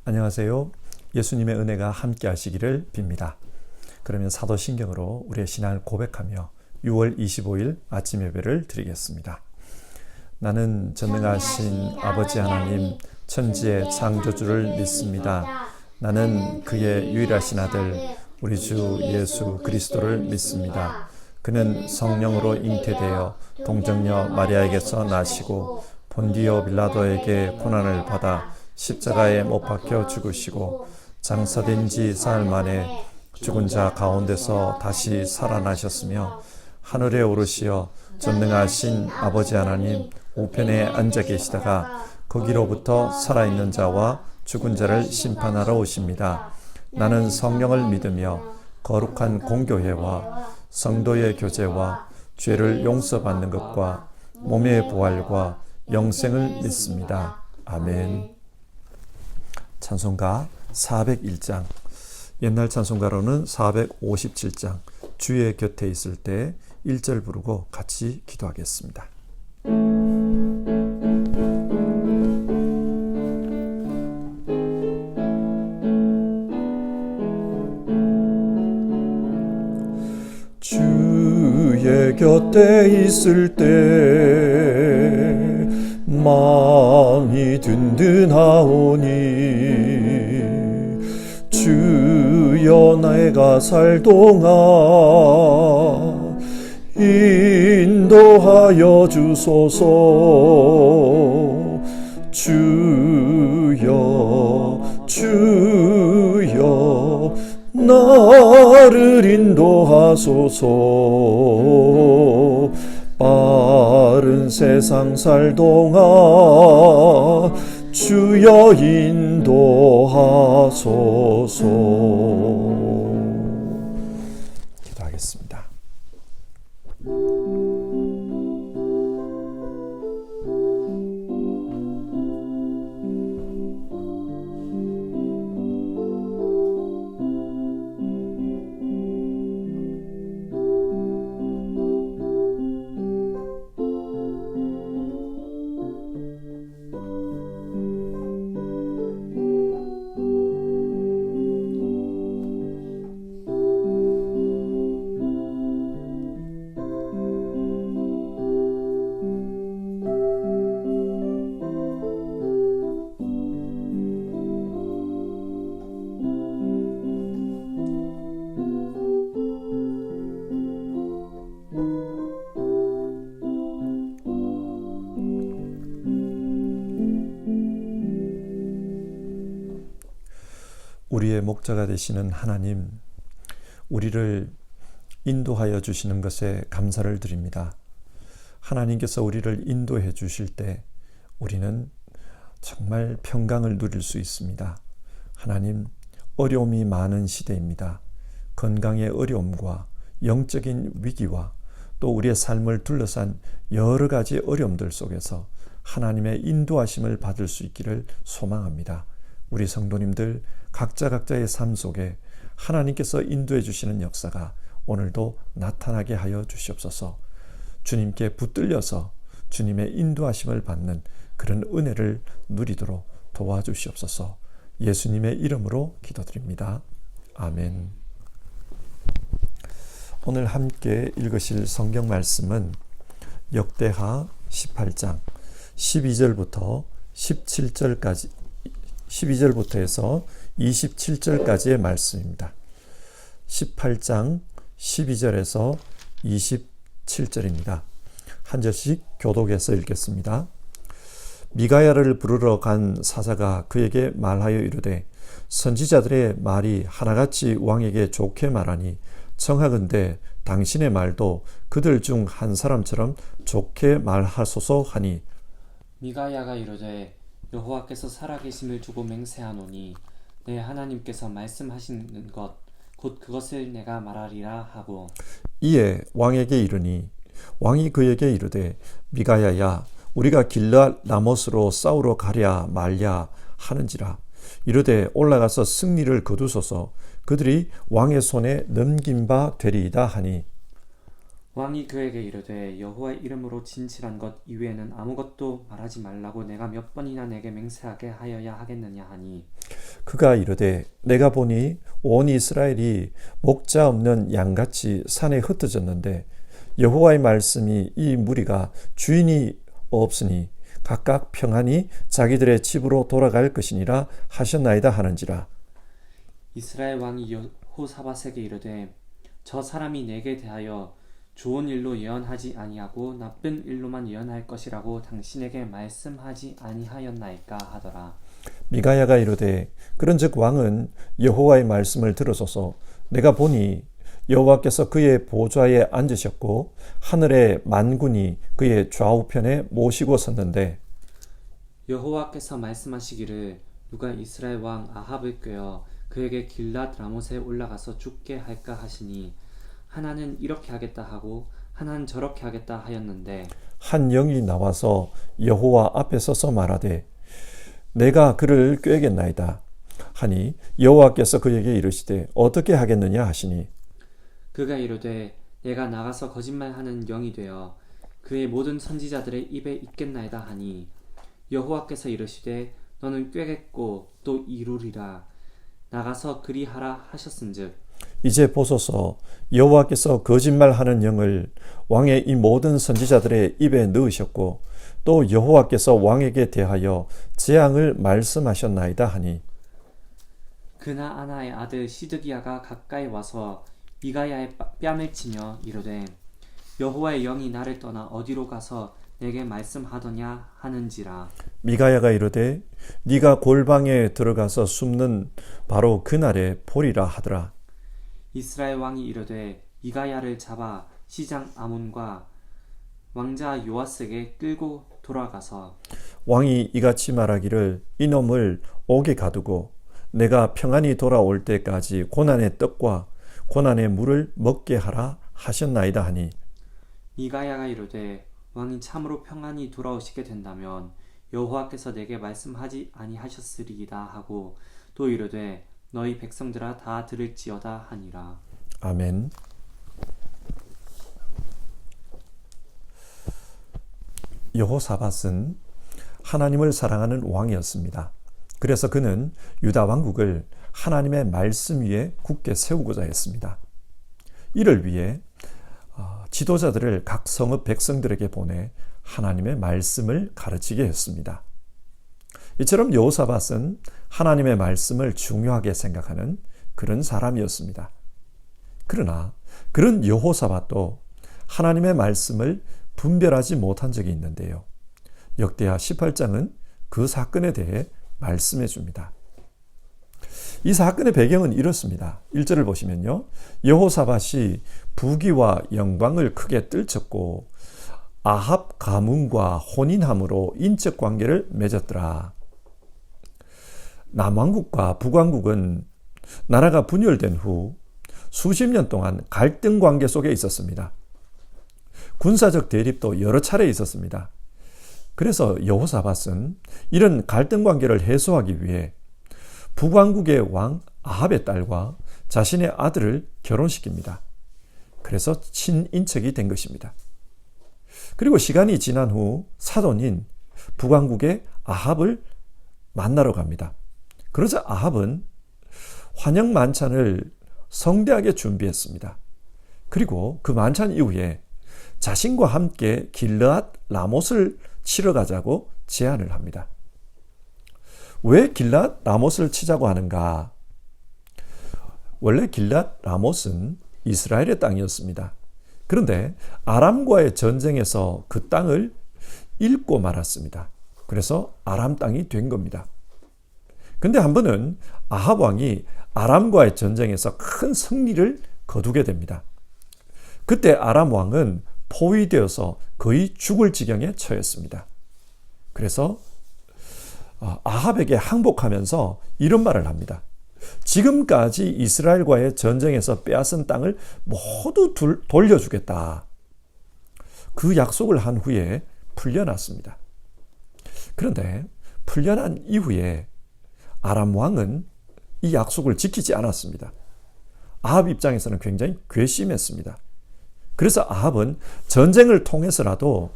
안녕하세요. 예수님의 은혜가 함께 하시기를 빕니다. 그러면 사도신경으로 우리의 신앙을 고백하며 6월 25일 아침 예배를 드리겠습니다. 나는 전능하신 아버지 하나님 천지의 창조주를 믿습니다. 나는 그의 유일하신 아들 우리 주 예수 그리스도를 믿습니다. 그는 성령으로 잉태되어 동정녀 마리아에게서 나시고 본디오 빌라도에게 고난을 받아 십자가에 못 박혀 죽으시고 장사된 지 사흘 만에 죽은 자 가운데서 다시 살아나셨으며 하늘에 오르시어 전능하신 아버지 하나님 우편에 앉아 계시다가 거기로부터 살아있는 자와 죽은 자를 심판하러 오십니다. 나는 성령을 믿으며 거룩한 공교회와 성도의 교제와 죄를 용서받는 것과 몸의 부활과 영생을 믿습니다. 아멘. 찬송가 401장, 옛날 찬송가로는 457장, 주의 곁에 있을 때 1절 부르고 같이 기도하겠습니다. 주의 곁에 있을 때 마음이 든든하오니 주여 내가 살 동안 인도하여 주소서. 주여 나를 인도하소서. 빠른 세상 살 동안 주여 인도하소서. 기도하겠습니다. 우리의 목자가 되시는 하나님, 우리를 인도하여 주시는 것에 감사를 드립니다. 하나님께서 우리를 인도해 주실 때 우리는 정말 평강을 누릴 수 있습니다. 하나님, 어려움이 많은 시대입니다. 건강의 어려움과 영적인 위기와 또 우리의 삶을 둘러싼 여러 가지 어려움들 속에서 하나님의 인도하심을 받을 수 있기를 소망합니다. 우리 성도님들 각자의 삶 속에 하나님께서 인도해 주시는 역사가 오늘도 나타나게 하여 주시옵소서. 주님께 붙들려서 주님의 인도하심을 받는 그런 은혜를 누리도록 도와주시옵소서. 예수님의 이름으로 기도드립니다. 아멘. 오늘 함께 읽으실 성경 말씀은 역대하 18장 12절부터 17절까지 12절부터 해서 27절까지의 말씀입니다. 18장 12절에서 27절입니다. 한 절씩 교독해서 읽겠습니다. 미가야를 부르러 간 사자가 그에게 말하여 이르되 선지자들의 말이 하나같이 왕에게 좋게 말하니 청하건대 당신의 말도 그들 중 한 사람처럼 좋게 말하소서 하니 미가야가 이르되 여호와께서 살아계심을 두고 맹세하노니 내 하나님께서 말씀하시는 것 곧 그것을 내가 말하리라 하고 이에 왕에게 이르니 왕이 그에게 이르되 미가야야 우리가 길르앗 라못으로 싸우러 가랴 말랴 하는지라. 이르되 올라가서 승리를 거두소서. 그들이 왕의 손에 넘긴 바 되리이다 하니 왕이 그에게 이르되 여호와의 이름으로 진칠한 것 이외에는 아무것도 말하지 말라고 내가 몇 번이나 내게 맹세하게 하여야 하겠느냐 하니 그가 이르되 내가 보니 온 이스라엘이 목자 없는 양같이 산에 흩어졌는데 여호와의 말씀이 이 무리가 주인이 없으니 각각 평안히 자기들의 집으로 돌아갈 것이니라 하셨나이다 하는지라. 이스라엘 왕이 여호사밧에게 이르되 저 사람이 내게 대하여 좋은 일로 예언하지 아니하고 나쁜 일로만 예언할 것이라고 당신에게 말씀하지 아니하였나이까 하더라. 미가야가 이르되 그런즉 왕은 여호와의 말씀을 들으소서. 내가 보니 여호와께서 그의 보좌에 앉으셨고 하늘의 만군이 그의 좌우편에 모시고 섰는데 여호와께서 말씀하시기를 누가 이스라엘 왕 아합을 꾀어 그에게 길랏 라못에 올라가서 죽게 할까 하시니 하나는 이렇게 하겠다 하고 하나는 저렇게 하겠다 하였는데 한 영이 나와서 여호와 앞에 서서 말하되 내가 그를 꾀겠나이다 하니 여호와께서 그에게 이르시되 어떻게 하겠느냐 하시니 그가 이르되 내가 나가서 거짓말하는 영이 되어 그의 모든 선지자들의 입에 있겠나이다 하니 여호와께서 이르시되 너는 꾀겠고 또 이루리라 나가서 그리하라 하셨은즉 이제 보소서 여호와께서 거짓말하는 영을 왕의 이 모든 선지자들의 입에 넣으셨고 또 여호와께서 왕에게 대하여 재앙을 말씀하셨나이다 하니 그나아나의 아들 시드기야가 가까이 와서 미가야의 뺨을 치며 이르되 여호와의 영이 나를 떠나 어디로 가서 내게 말씀하더냐 하는지라. 미가야가 이르되 네가 골방에 들어가서 숨는 바로 그날에 보리라 하더라. 이스라엘 왕이 이르되 미가야를 잡아 시장 아몬과 왕자 요아스에게 끌고 돌아가서 왕이 이같이 말하기를 이놈을 옥에 가두고 내가 평안히 돌아올 때까지 고난의 떡과 고난의 물을 먹게 하라 하셨나이다 하니 미가야가 이르되 왕이 참으로 평안히 돌아오시게 된다면 여호와께서 내게 말씀하지 아니하셨으리이다 하고 또 이르되 너희 백성들아 다 들을지어다 하니라. 아멘. 여호사밧은 하나님을 사랑하는 왕이었습니다. 그래서 그는 유다 왕국을 하나님의 말씀 위에 굳게 세우고자 했습니다. 이를 위해 지도자들을 각 성읍 백성들에게 보내 하나님의 말씀을 가르치게 했습니다. 이처럼 여호사밧은 하나님의 말씀을 중요하게 생각하는 그런 사람이었습니다. 그러나 그런 여호사밧도 하나님의 말씀을 분별하지 못한 적이 있는데요. 역대하 18장은 그 사건에 대해 말씀해 줍니다. 이 사건의 배경은 이렇습니다. 1절을 보시면요. 여호사밧이 부귀와 영광을 크게 떨쳤고 아합 가문과 혼인함으로 인적 관계를 맺었더라. 남왕국과 북왕국은 나라가 분열된 후 수십 년 동안 갈등 관계 속에 있었습니다. 군사적 대립도 여러 차례 있었습니다. 그래서 여호사밧은 이런 갈등 관계를 해소하기 위해 북왕국의 왕 아합의 딸과 자신의 아들을 결혼시킵니다. 그래서 친인척이 된 것입니다. 그리고 시간이 지난 후 사돈인 북왕국의 아합을 만나러 갑니다. 그러자 아합은 환영 만찬을 성대하게 준비했습니다. 그리고 그 만찬 이후에 자신과 함께 길르앗 라못을 치러 가자고 제안을 합니다. 왜 길르앗 라못을 치자고 하는가? 원래 길르앗 라못은 이스라엘의 땅이었습니다. 그런데 아람과의 전쟁에서 그 땅을 잃고 말았습니다. 그래서 아람 땅이 된 겁니다. 근데 한 번은 아합 왕이 아람과의 전쟁에서 큰 승리를 거두게 됩니다. 그때 아람 왕은 포위되어서 거의 죽을 지경에 처했습니다. 그래서 아합에게 항복하면서 이런 말을 합니다. 지금까지 이스라엘과의 전쟁에서 빼앗은 땅을 모두 돌려주겠다. 그 약속을 한 후에 풀려났습니다. 그런데 풀려난 이후에 아람 왕은 이 약속을 지키지 않았습니다. 아합 입장에서는 굉장히 괘씸했습니다. 그래서 아합은 전쟁을 통해서라도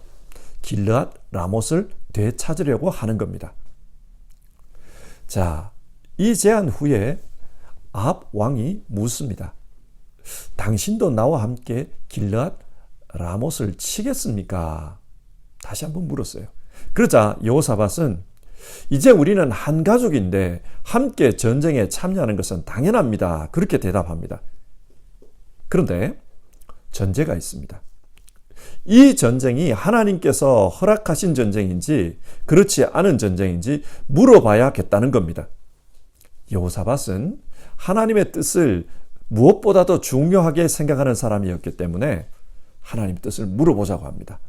길르앗 라못을 되찾으려고 하는 겁니다. 자, 이 제안 후에 아합 왕이 묻습니다. 당신도 나와 함께 길르앗 라못을 치겠습니까? 다시 한번 물었어요. 그러자 여호사밧은 이제 우리는 한 가족인데 함께 전쟁에 참여하는 것은 당연합니다. 그렇게 대답합니다. 그런데 전제가 있습니다. 이 전쟁이 하나님께서 허락하신 전쟁인지 그렇지 않은 전쟁인지 물어봐야겠다는 겁니다. 여호사밧은 하나님의 뜻을 무엇보다도 중요하게 생각하는 사람이었기 때문에 하나님 뜻을 물어보자고 합니다.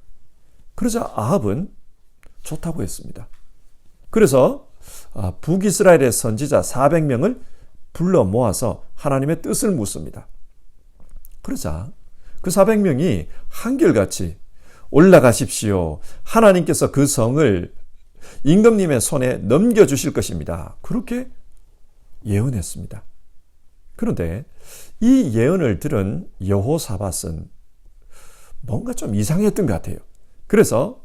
그러자 아합은 좋다고 했습니다. 그래서 북이스라엘의 선지자 400명을 불러 모아서 하나님의 뜻을 묻습니다. 그러자 그 400명이 한결같이 올라가십시오. 하나님께서 그 성을 임금님의 손에 넘겨주실 것입니다. 그렇게 예언했습니다. 그런데 이 예언을 들은 여호사밧은 뭔가 좀 이상했던 것 같아요. 그래서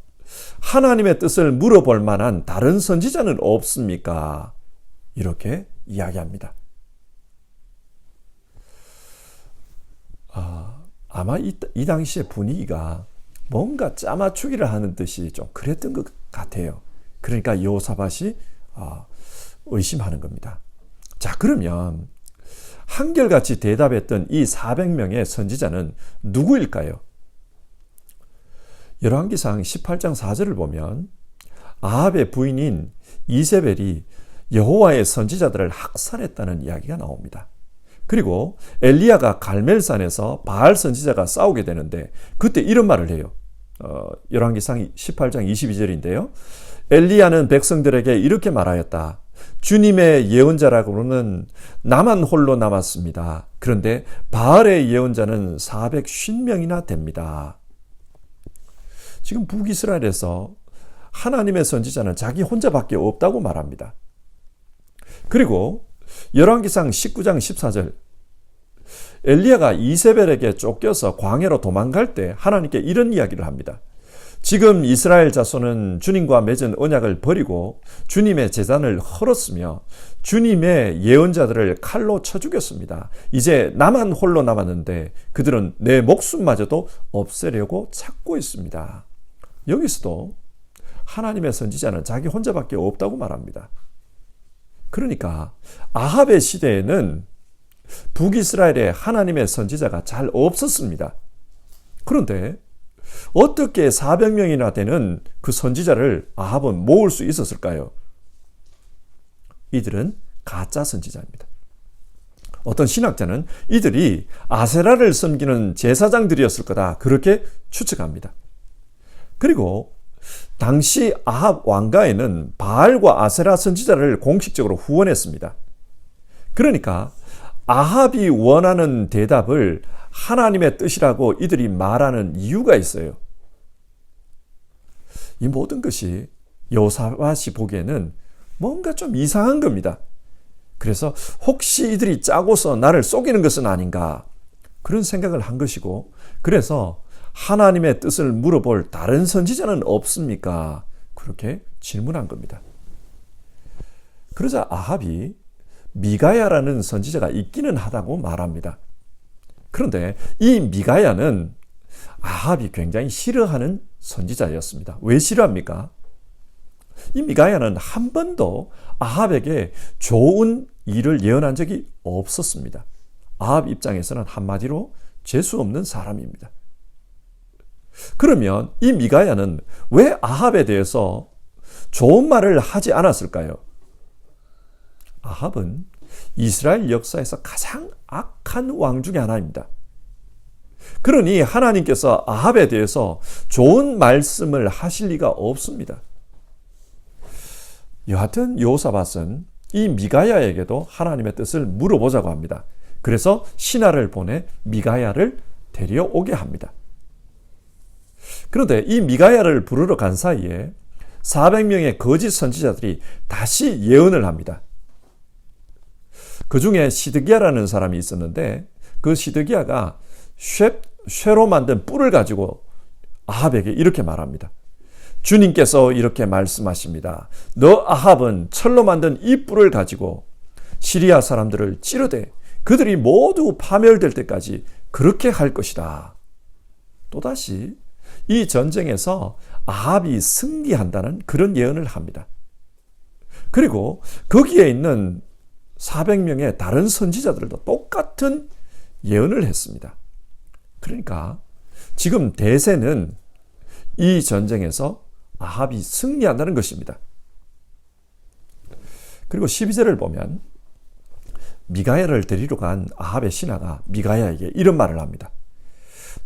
하나님의 뜻을 물어볼 만한 다른 선지자는 없습니까? 이렇게 이야기합니다. 아마 이 당시의 분위기가 뭔가 짜맞추기를 하는 듯이 좀 그랬던 것 같아요. 그러니까 여호사밧이 의심하는 겁니다. 자, 그러면 한결같이 대답했던 이 400명의 선지자는 누구일까요? 열왕기상 18장 4절을 보면 아합의 부인인 이세벨이 여호와의 선지자들을 학살했다는 이야기가 나옵니다. 그리고 엘리야가 갈멜산에서 바알 선지자가 싸우게 되는데 그때 이런 말을 해요. 열왕기상 18장 22절인데요. 엘리야는 백성들에게 이렇게 말하였다. 주님의 예언자라고는 나만 홀로 남았습니다. 그런데 바알의 예언자는 450명이나 됩니다. 지금 북이스라엘에서 하나님의 선지자는 자기 혼자밖에 없다고 말합니다. 그리고 열왕기상 19장 14절 엘리야가 이세벨에게 쫓겨서 광야로 도망갈 때 하나님께 이런 이야기를 합니다. 지금 이스라엘 자손은 주님과 맺은 언약을 버리고 주님의 제단을 헐었으며 주님의 예언자들을 칼로 쳐 죽였습니다. 이제 나만 홀로 남았는데 그들은 내 목숨마저도 없애려고 찾고 있습니다. 여기서도 하나님의 선지자는 자기 혼자밖에 없다고 말합니다. 그러니까 아합의 시대에는 북이스라엘에 하나님의 선지자가 잘 없었습니다. 그런데 어떻게 400명이나 되는 그 선지자를 아합은 모을 수 있었을까요? 이들은 가짜 선지자입니다. 어떤 신학자는 이들이 아세라를 섬기는 제사장들이었을 거다 그렇게 추측합니다. 그리고 당시 아합 왕가에는 바알과 아세라 선지자를 공식적으로 후원했습니다. 그러니까 아합이 원하는 대답을 하나님의 뜻이라고 이들이 말하는 이유가 있어요. 이 모든 것이 여호사밧이 보기에는 뭔가 좀 이상한 겁니다. 그래서 혹시 이들이 짜고서 나를 속이는 것은 아닌가 그런 생각을 한 것이고 그래서 하나님의 뜻을 물어볼 다른 선지자는 없습니까? 그렇게 질문한 겁니다. 그러자 아합이 미가야라는 선지자가 있기는 하다고 말합니다. 그런데 이 미가야는 아합이 굉장히 싫어하는 선지자였습니다. 왜 싫어합니까? 이 미가야는 한 번도 아합에게 좋은 일을 예언한 적이 없었습니다. 아합 입장에서는 한마디로 재수 없는 사람입니다. 그러면 이 미가야는 왜 아합에 대해서 좋은 말을 하지 않았을까요? 아합은 이스라엘 역사에서 가장 악한 왕 중에 하나입니다. 그러니 하나님께서 아합에 대해서 좋은 말씀을 하실 리가 없습니다. 여하튼 여호사밧은 이 미가야에게도 하나님의 뜻을 물어보자고 합니다. 그래서 신하를 보내 미가야를 데려오게 합니다. 그런데 이 미가야를 부르러 간 사이에 400명의 거짓 선지자들이 다시 예언을 합니다. 그 중에 시드기야라는 사람이 있었는데 그 시드기야가 쇠로 만든 뿔을 가지고 아합에게 이렇게 말합니다. 주님께서 이렇게 말씀하십니다. 너 아합은 철로 만든 이 뿔을 가지고 시리아 사람들을 찌르되 그들이 모두 파멸될 때까지 그렇게 할 것이다. 또다시 이 전쟁에서 아합이 승리한다는 그런 예언을 합니다. 그리고 거기에 있는 400명의 다른 선지자들도 똑같은 예언을 했습니다. 그러니까 지금 대세는 이 전쟁에서 아합이 승리한다는 것입니다. 그리고 12절을 보면 미가야를 데리러 간 아합의 신하가 미가야에게 이런 말을 합니다.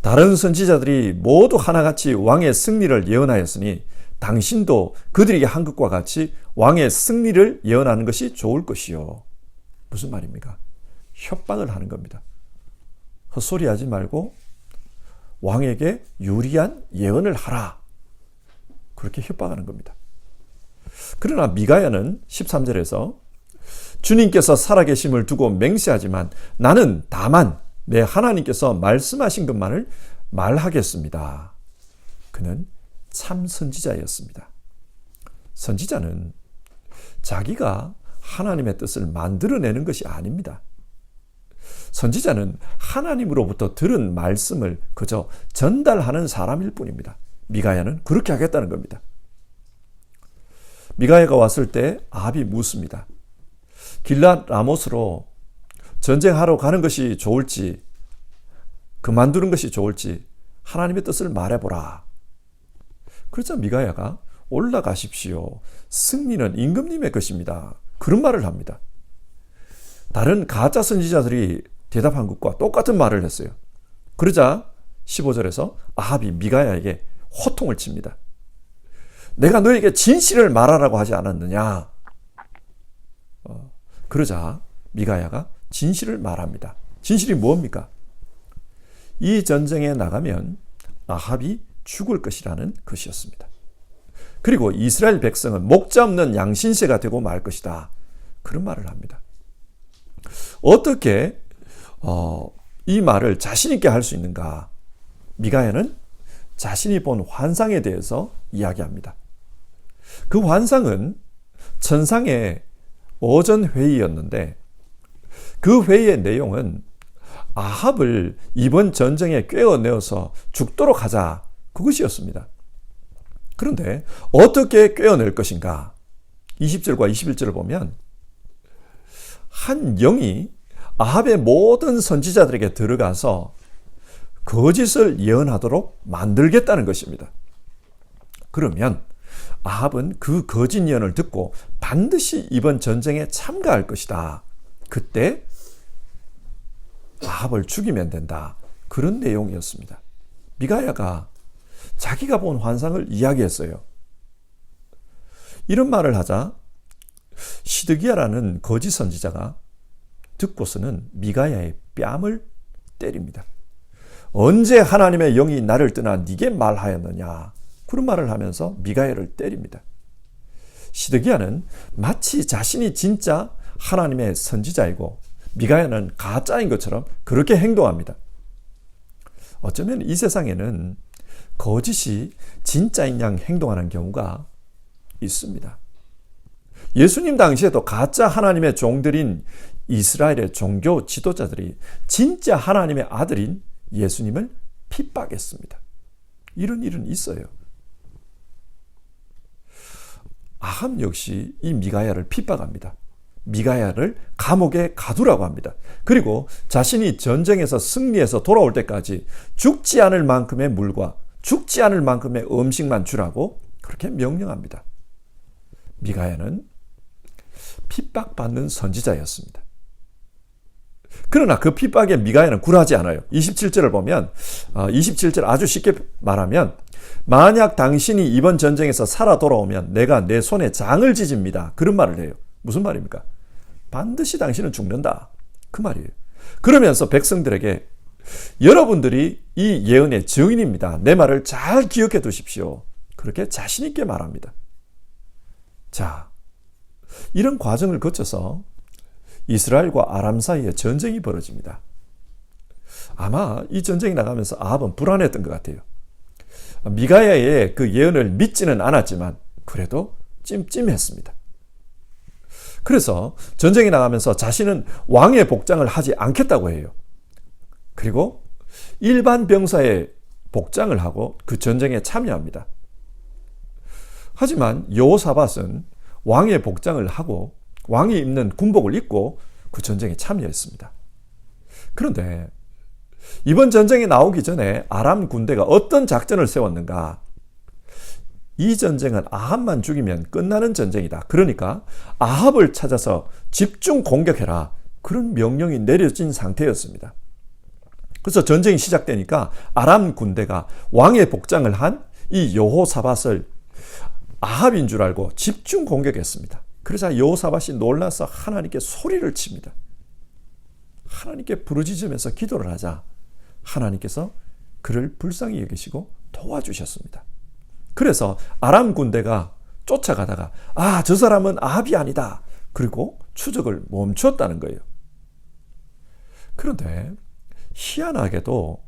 다른 선지자들이 모두 하나같이 왕의 승리를 예언하였으니 당신도 그들에게 한 것과 같이 왕의 승리를 예언하는 것이 좋을 것이요. 무슨 말입니까? 협박을 하는 겁니다. 헛소리하지 말고 왕에게 유리한 예언을 하라. 그렇게 협박하는 겁니다. 그러나 미가야는 13절에서 주님께서 살아계심을 두고 맹세하지만 나는 다만 내 하나님께서 말씀하신 것만을 말하겠습니다. 그는 참 선지자였습니다. 선지자는 자기가 하나님의 뜻을 만들어내는 것이 아닙니다. 선지자는 하나님으로부터 들은 말씀을 그저 전달하는 사람일 뿐입니다. 미가야는 그렇게 하겠다는 겁니다. 미가야가 왔을 때 아합이 묻습니다. 길랏 라못으로 전쟁하러 가는 것이 좋을지 그만두는 것이 좋을지 하나님의 뜻을 말해보라. 그래서 미가야가 올라가십시오. 승리는 임금님의 것입니다. 그런 말을 합니다. 다른 가짜 선지자들이 대답한 것과 똑같은 말을 했어요. 그러자 15절에서 아합이 미가야에게 호통을 칩니다. 내가 너에게 진실을 말하라고 하지 않았느냐? 그러자 미가야가 진실을 말합니다. 진실이 뭡니까? 이 전쟁에 나가면 아합이 죽을 것이라는 것이었습니다. 그리고 이스라엘 백성은 목자 없는 양신새가 되고 말 것이다. 그런 말을 합니다. 어떻게 이 말을 자신 있게 할 수 있는가? 미가야는 자신이 본 환상에 대해서 이야기합니다. 그 환상은 천상의 오전 회의였는데 그 회의의 내용은 아합을 이번 전쟁에 꿰어내어서 죽도록 하자, 그것이었습니다. 그런데 어떻게 꿰어낼 것인가? 20절과 21절을 보면 한 영이 아합의 모든 선지자들에게 들어가서 거짓을 예언하도록 만들겠다는 것입니다. 그러면 아합은 그 거짓 예언을 듣고 반드시 이번 전쟁에 참가할 것이다. 그때 아합을 죽이면 된다. 그런 내용이었습니다. 미가야가 자기가 본 환상을 이야기했어요. 이런 말을 하자 시드기야라는 거짓 선지자가 듣고서는 미가야의 뺨을 때립니다. 언제 하나님의 영이 나를 떠나 네게 말하였느냐? 그런 말을 하면서 미가야를 때립니다. 시드기야는 마치 자신이 진짜 하나님의 선지자이고 미가야는 가짜인 것처럼 그렇게 행동합니다. 어쩌면 이 세상에는 거짓이 진짜인 양 행동하는 경우가 있습니다. 예수님 당시에도 가짜 하나님의 종들인 이스라엘의 종교 지도자들이 진짜 하나님의 아들인 예수님을 핍박했습니다. 이런 일은 있어요. 아합 역시 이 미가야를 핍박합니다. 미가야를 감옥에 가두라고 합니다. 그리고 자신이 전쟁에서 승리해서 돌아올 때까지 죽지 않을 만큼의 물과 죽지 않을 만큼의 음식만 주라고 그렇게 명령합니다. 미가야는 핍박받는 선지자였습니다. 그러나 그 핍박에 미가야는 굴하지 않아요. 27절을 보면 27절 아주 쉽게 말하면 만약 당신이 이번 전쟁에서 살아 돌아오면 내가 내 손에 장을 지집니다. 그런 말을 해요. 무슨 말입니까? 반드시 당신은 죽는다. 그 말이에요. 그러면서 백성들에게 여러분들이 이 예언의 증인입니다. 내 말을 잘 기억해 두십시오. 그렇게 자신 있게 말합니다. 자, 이런 과정을 거쳐서 이스라엘과 아람 사이에 전쟁이 벌어집니다. 아마 이 전쟁이 나가면서 아합은 불안했던 것 같아요. 미가야의 그 예언을 믿지는 않았지만 그래도 찜찜했습니다. 그래서 전쟁에 나가면서 자신은 왕의 복장을 하지 않겠다고 해요. 그리고 일반 병사의 복장을 하고 그 전쟁에 참여합니다. 하지만 여호사밧은 왕의 복장을 하고 왕이 입는 군복을 입고 그 전쟁에 참여했습니다. 그런데 이번 전쟁에 나오기 전에 아람 군대가 어떤 작전을 세웠는가? 이 전쟁은 아합만 죽이면 끝나는 전쟁이다. 그러니까 아합을 찾아서 집중 공격해라. 그런 명령이 내려진 상태였습니다. 그래서 전쟁이 시작되니까 아람 군대가 왕의 복장을 한 이 여호사밧을 아합인 줄 알고 집중 공격했습니다. 그러자 여호사밧이 놀라서 하나님께 소리를 칩니다. 하나님께 부르짖으면서 기도를 하자 하나님께서 그를 불쌍히 여기시고 도와주셨습니다. 그래서 아람 군대가 쫓아가다가 저 사람은 아합이 아니다. 그리고 추적을 멈췄다는 거예요. 그런데 희한하게도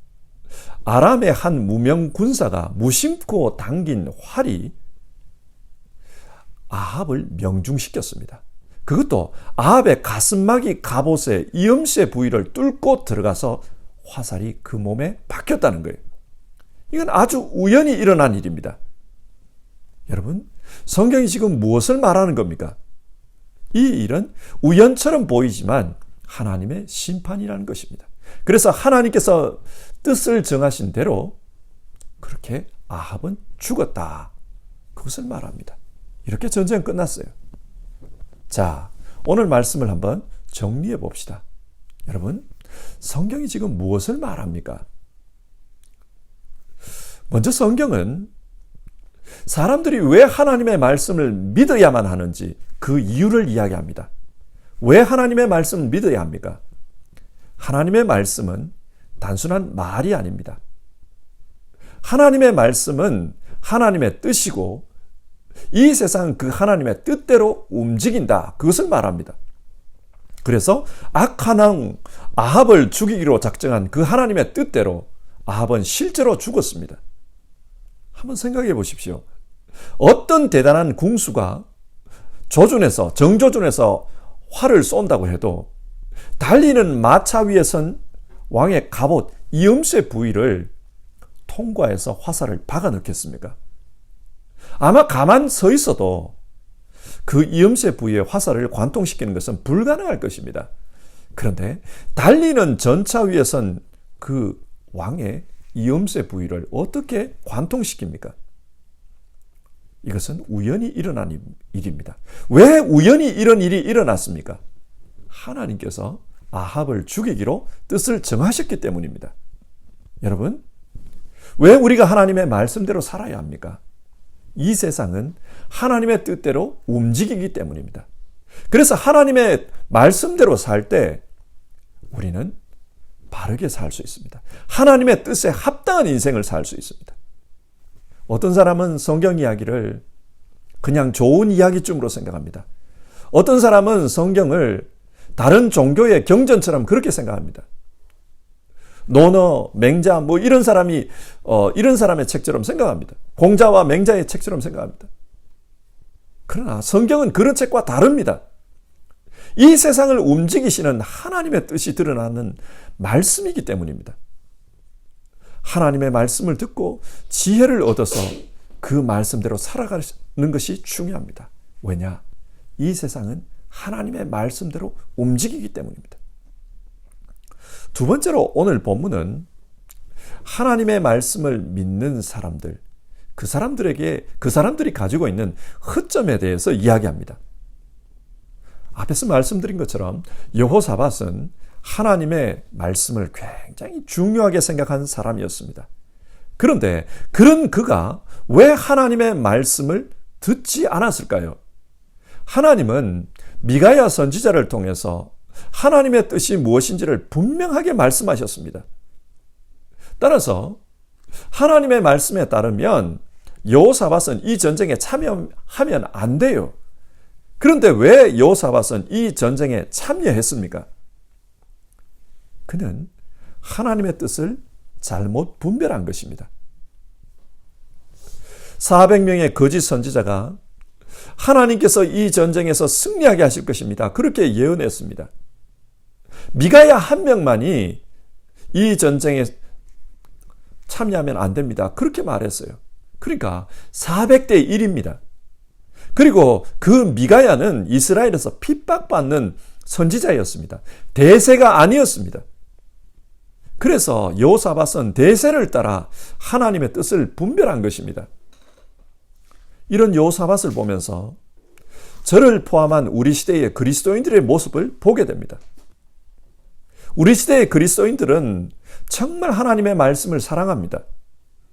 아람의 한 무명 군사가 무심코 당긴 활이 아합을 명중시켰습니다. 그것도 아합의 가슴막이 갑옷의 이음새 부위를 뚫고 들어가서 화살이 그 몸에 박혔다는 거예요. 이건 아주 우연히 일어난 일입니다. 여러분, 성경이 지금 무엇을 말하는 겁니까? 이 일은 우연처럼 보이지만 하나님의 심판이라는 것입니다. 그래서 하나님께서 뜻을 정하신 대로 그렇게 아합은 죽었다. 그것을 말합니다. 이렇게 전쟁은 끝났어요. 자, 오늘 말씀을 한번 정리해 봅시다. 여러분, 성경이 지금 무엇을 말합니까? 먼저 성경은 사람들이 왜 하나님의 말씀을 믿어야만 하는지 그 이유를 이야기합니다. 왜 하나님의 말씀을 믿어야 합니까? 하나님의 말씀은 단순한 말이 아닙니다. 하나님의 말씀은 하나님의 뜻이고 이 세상은 그 하나님의 뜻대로 움직인다. 그것을 말합니다. 그래서 악한 왕 아합을 죽이기로 작정한 그 하나님의 뜻대로 아합은 실제로 죽었습니다. 한번 생각해 보십시오. 어떤 대단한 궁수가 정조준에서 활을 쏜다고 해도 달리는 마차 위에 선 왕의 갑옷 이음새 부위를 통과해서 화살을 박아 넣겠습니까? 아마 가만 서 있어도 그 이음새 부위에 화살을 관통시키는 것은 불가능할 것입니다. 그런데 달리는 전차 위에 선 그 왕의 이음새 부위를 어떻게 관통시킵니까? 이것은 우연히 일어난 일입니다. 왜 우연히 이런 일이 일어났습니까? 하나님께서 아합을 죽이기로 뜻을 정하셨기 때문입니다. 여러분, 왜 우리가 하나님의 말씀대로 살아야 합니까? 이 세상은 하나님의 뜻대로 움직이기 때문입니다. 그래서 하나님의 말씀대로 살 때 우리는 바르게 살 수 있습니다. 하나님의 뜻에 합당한 인생을 살 수 있습니다. 어떤 사람은 성경 이야기를 그냥 좋은 이야기쯤으로 생각합니다. 어떤 사람은 성경을 다른 종교의 경전처럼 그렇게 생각합니다. 노너, 맹자, 이런 사람의 책처럼 생각합니다. 공자와 맹자의 책처럼 생각합니다. 그러나 성경은 그런 책과 다릅니다. 이 세상을 움직이시는 하나님의 뜻이 드러나는 말씀이기 때문입니다. 하나님의 말씀을 듣고 지혜를 얻어서 그 말씀대로 살아가는 것이 중요합니다. 왜냐? 이 세상은 하나님의 말씀대로 움직이기 때문입니다. 두 번째로 오늘 본문은 하나님의 말씀을 믿는 사람들, 그 사람들이 가지고 있는 허점에 대해서 이야기합니다. 앞에서 말씀드린 것처럼 여호사밧은 하나님의 말씀을 굉장히 중요하게 생각하는 사람이었습니다. 그런데 그런 그가 왜 하나님의 말씀을 듣지 않았을까요? 하나님은 미가야 선지자를 통해서 하나님의 뜻이 무엇인지를 분명하게 말씀하셨습니다. 따라서 하나님의 말씀에 따르면 여호사밧은 이 전쟁에 참여하면 안 돼요. 그런데 왜 여호사밧은 이 전쟁에 참여했습니까? 그는 하나님의 뜻을 잘못 분별한 것입니다. 400명의 거짓 선지자가 하나님께서 이 전쟁에서 승리하게 하실 것입니다. 그렇게 예언했습니다. 미가야 한 명만이 이 전쟁에 참여하면 안 됩니다. 그렇게 말했어요. 그러니까 400대 1입니다. 그리고 그 미가야는 이스라엘에서 핍박받는 선지자였습니다. 대세가 아니었습니다. 그래서 여호사밧은 대세를 따라 하나님의 뜻을 분별한 것입니다. 이런 여호사밧을 보면서 저를 포함한 우리 시대의 그리스도인들의 모습을 보게 됩니다. 우리 시대의 그리스도인들은 정말 하나님의 말씀을 사랑합니다.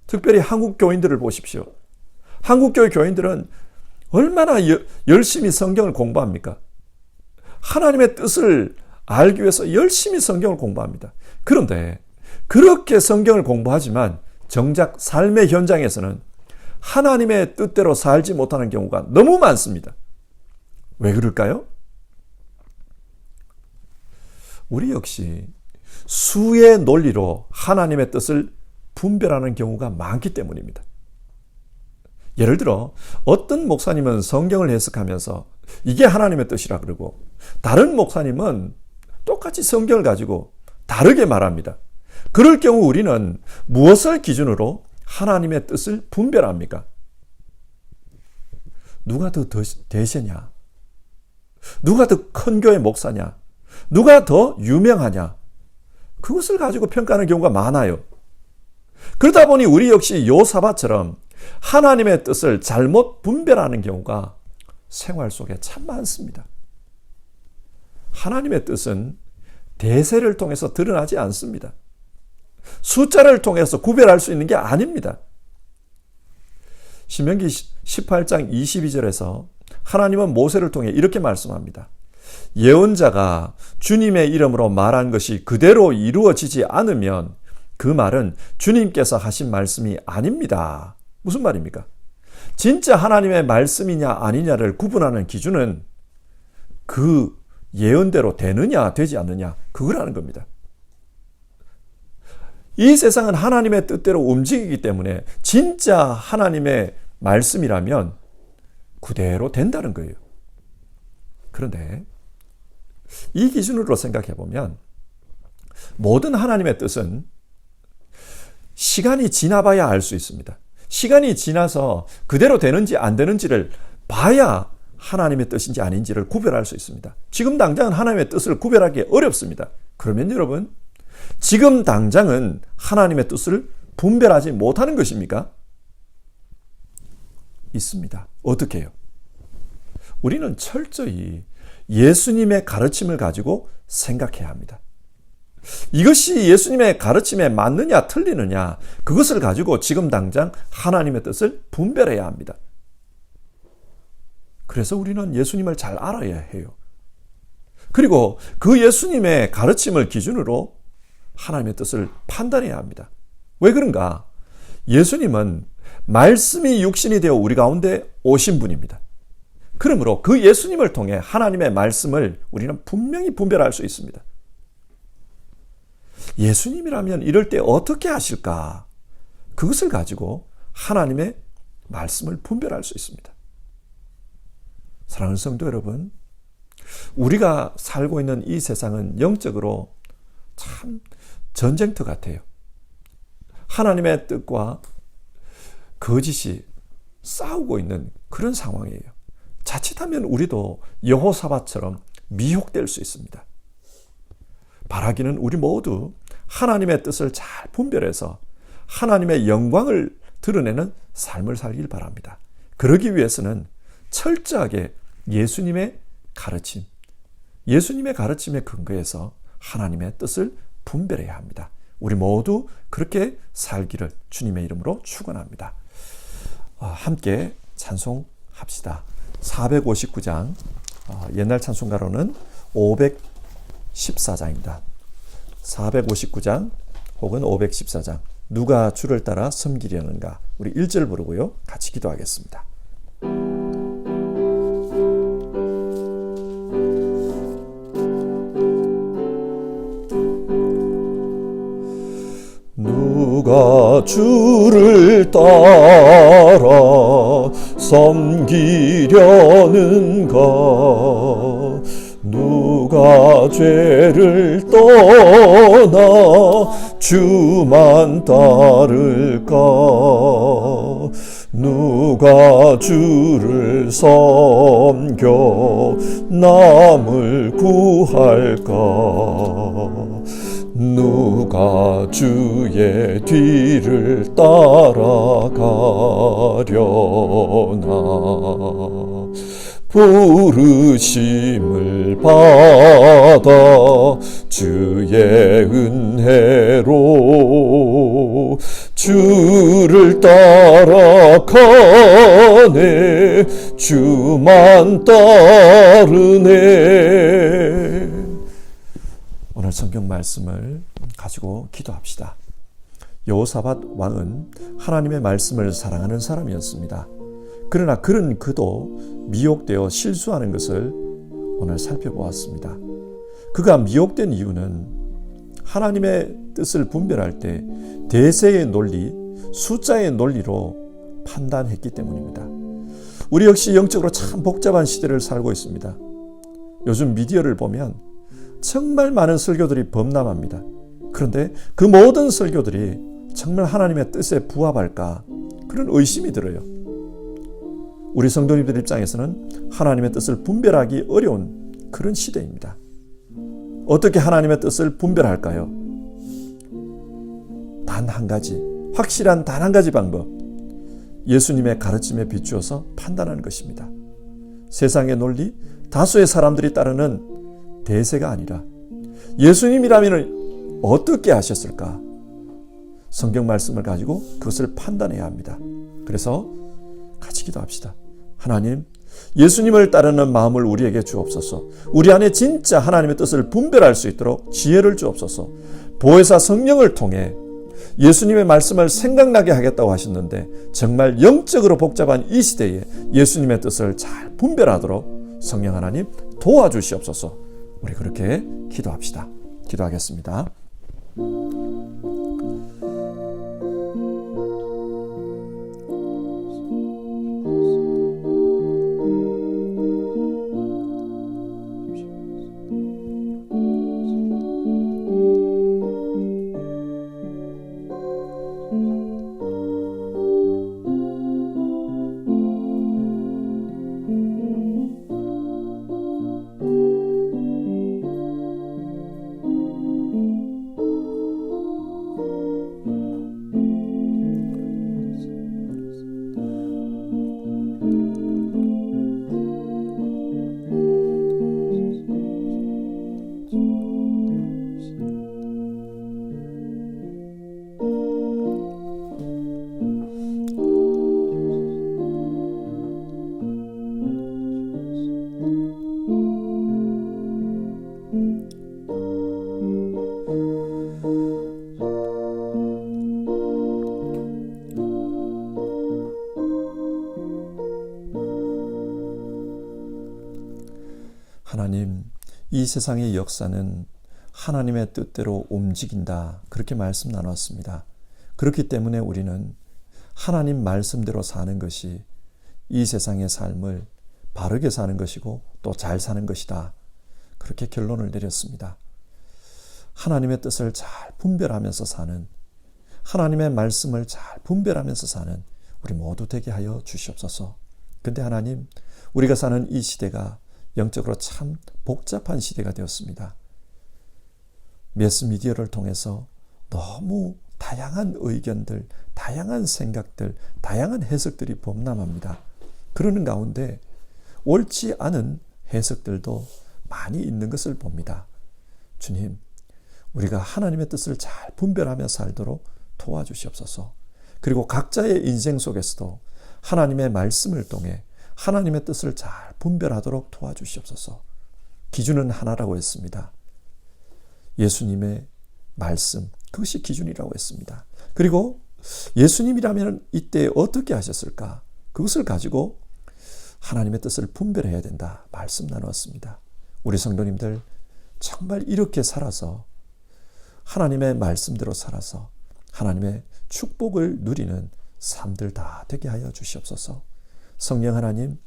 특별히 한국 교인들을 보십시오. 한국교회 교인들은 얼마나 열심히 성경을 공부합니까? 하나님의 뜻을 알기 위해서 열심히 성경을 공부합니다. 그런데 그렇게 성경을 공부하지만 정작 삶의 현장에서는 하나님의 뜻대로 살지 못하는 경우가 너무 많습니다. 왜 그럴까요? 우리 역시 수의 논리로 하나님의 뜻을 분별하는 경우가 많기 때문입니다. 예를 들어 어떤 목사님은 성경을 해석하면서 이게 하나님의 뜻이라 그러고 다른 목사님은 똑같이 성경을 가지고 다르게 말합니다. 그럴 경우 우리는 무엇을 기준으로 하나님의 뜻을 분별합니까? 누가 더 대세냐? 누가 더 큰 교회 목사냐? 누가 더 유명하냐? 그것을 가지고 평가하는 경우가 많아요. 그러다 보니 우리 역시 여호사밧처럼 하나님의 뜻을 잘못 분별하는 경우가 생활 속에 참 많습니다. 하나님의 뜻은 대세를 통해서 드러나지 않습니다. 숫자를 통해서 구별할 수 있는 게 아닙니다. 신명기 18장 22절에서 하나님은 모세를 통해 이렇게 말씀합니다. 예언자가 주님의 이름으로 말한 것이 그대로 이루어지지 않으면 그 말은 주님께서 하신 말씀이 아닙니다. 무슨 말입니까? 진짜 하나님의 말씀이냐 아니냐를 구분하는 기준은 그 예언대로 되느냐 되지 않느냐 그거라는 겁니다. 이 세상은 하나님의 뜻대로 움직이기 때문에 진짜 하나님의 말씀이라면 그대로 된다는 거예요. 그런데 이 기준으로 생각해 보면 모든 하나님의 뜻은 시간이 지나봐야 알 수 있습니다. 시간이 지나서 그대로 되는지 안 되는지를 봐야 하나님의 뜻인지 아닌지를 구별할 수 있습니다. 지금 당장은 하나님의 뜻을 구별하기 어렵습니다. 그러면 여러분, 지금 당장은 하나님의 뜻을 분별하지 못하는 것입니까? 있습니다. 어떻게 해요? 우리는 철저히 예수님의 가르침을 가지고 생각해야 합니다. 이것이 예수님의 가르침에 맞느냐 틀리느냐 그것을 가지고 지금 당장 하나님의 뜻을 분별해야 합니다. 그래서 우리는 예수님을 잘 알아야 해요. 그리고 그 예수님의 가르침을 기준으로 하나님의 뜻을 판단해야 합니다. 왜 그런가? 예수님은 말씀이 육신이 되어 우리 가운데 오신 분입니다. 그러므로 그 예수님을 통해 하나님의 말씀을 우리는 분명히 분별할 수 있습니다. 예수님이라면 이럴 때 어떻게 하실까? 그것을 가지고 하나님의 말씀을 분별할 수 있습니다. 사랑하는 성도 여러분, 우리가 살고 있는 이 세상은 영적으로 참 전쟁터 같아요. 하나님의 뜻과 거짓이 싸우고 있는 그런 상황이에요. 자칫하면 우리도 여호사밧처럼 미혹될 수 있습니다. 바라기는 우리 모두 하나님의 뜻을 잘 분별해서 하나님의 영광을 드러내는 삶을 살길 바랍니다. 그러기 위해서는 철저하게 예수님의 가르침, 예수님의 가르침에 근거해서 하나님의 뜻을 분별해야 합니다. 우리 모두 그렇게 살기를 주님의 이름으로 축원합니다. 함께 찬송합시다. 459장, 옛날 찬송가로는 514장입니다. 459장 혹은 514장, 누가 주를 따라 섬기려는가. 우리 1절 부르고요, 같이 기도하겠습니다. 누가 주를 따라 섬기려는가? 누가 죄를 떠나 주만 따를까? 누가 주를 섬겨 남을 구할까? 누가 주의 뒤를 따라가려나? 부르심을 받아 주의 은혜로 주를 따라가네. 주만 따르네. 오늘 성경 말씀을 가지고 기도합시다. 여호사밧 왕은 하나님의 말씀을 사랑하는 사람이었습니다. 그러나 그도 미혹되어 실수하는 것을 오늘 살펴보았습니다. 그가 미혹된 이유는 하나님의 뜻을 분별할 때 대세의 논리, 숫자의 논리로 판단했기 때문입니다. 우리 역시 영적으로 참 복잡한 시대를 살고 있습니다. 요즘 미디어를 보면 정말 많은 설교들이 범람합니다. 그런데 그 모든 설교들이 정말 하나님의 뜻에 부합할까? 그런 의심이 들어요. 우리 성도님들 입장에서는 하나님의 뜻을 분별하기 어려운 그런 시대입니다. 어떻게 하나님의 뜻을 분별할까요? 단 한 가지, 확실한 단 한 가지 방법, 예수님의 가르침에 비추어서 판단하는 것입니다. 세상의 논리, 다수의 사람들이 따르는 대세가 아니라 예수님이라면 어떻게 하셨을까? 성경 말씀을 가지고 그것을 판단해야 합니다. 그래서 같이 기도합시다. 하나님, 예수님을 따르는 마음을 우리에게 주옵소서. 우리 안에 진짜 하나님의 뜻을 분별할 수 있도록 지혜를 주옵소서. 보혜사 성령을 통해 예수님의 말씀을 생각나게 하겠다고 하셨는데 정말 영적으로 복잡한 이 시대에 예수님의 뜻을 잘 분별하도록 성령 하나님 도와주시옵소서. 우리 그렇게 기도합시다. 기도하겠습니다. 하나님, 이 세상의 역사는 하나님의 뜻대로 움직인다. 그렇게 말씀 나눴습니다. 그렇기 때문에 우리는 하나님 말씀대로 사는 것이 이 세상의 삶을 바르게 사는 것이고 또 잘 사는 것이다. 그렇게 결론을 내렸습니다. 하나님의 뜻을 잘 분별하면서 사는, 하나님의 말씀을 잘 분별하면서 사는 우리 모두 되게 하여 주시옵소서. 근데 하나님, 우리가 사는 이 시대가 영적으로 참 복잡한 시대가 되었습니다. 매스미디어를 통해서 너무 다양한 의견들, 다양한 생각들, 다양한 해석들이 범람합니다. 그러는 가운데 옳지 않은 해석들도 많이 있는 것을 봅니다. 주님, 우리가 하나님의 뜻을 잘 분별하며 살도록 도와주시옵소서. 그리고 각자의 인생 속에서도 하나님의 말씀을 통해 하나님의 뜻을 잘 분별하도록 도와주시옵소서. 기준은 하나라고 했습니다. 예수님의 말씀, 그것이 기준이라고 했습니다. 그리고 예수님이라면 이때 어떻게 하셨을까? 그것을 가지고 하나님의 뜻을 분별해야 된다. 말씀 나누었습니다. 우리 성도님들 정말 이렇게 살아서 하나님의 말씀대로 살아서 하나님의 축복을 누리는 삶들 다 되게 하여 주시옵소서. 성령 하나님,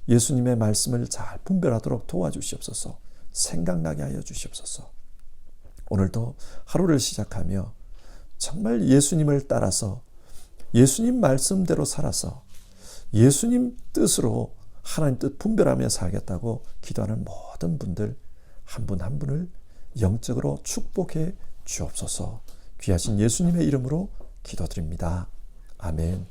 예수님의 말씀을 잘 분별하도록 도와주시옵소서. 생각나게 하여 주시옵소서. 오늘도 하루를 시작하며 정말 예수님을 따라서 예수님 말씀대로 살아서 예수님 뜻으로 하나님 뜻 분별하며 살겠다고 기도하는 모든 분들 한 분 한 분을 영적으로 축복해 주옵소서. 귀하신 예수님의 이름으로 기도드립니다. 아멘.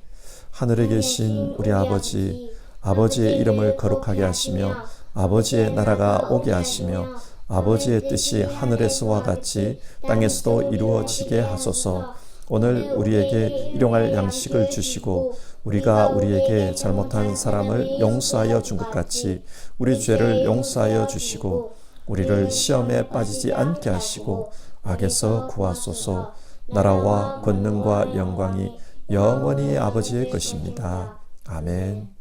하늘에 계신 우리 아버지, 아버지의 이름을 거룩하게 하시며 아버지의 나라가 오게 하시며 아버지의 뜻이 하늘에서와 같이 땅에서도 이루어지게 하소서. 오늘 우리에게 일용할 양식을 주시고 우리가 우리에게 잘못한 사람을 용서하여 준 것 같이 우리 죄를 용서하여 주시고 우리를 시험에 빠지지 않게 하시고 악에서 구하소서. 나라와 권능과 영광이 영원히 아버지의 것입니다. 아멘.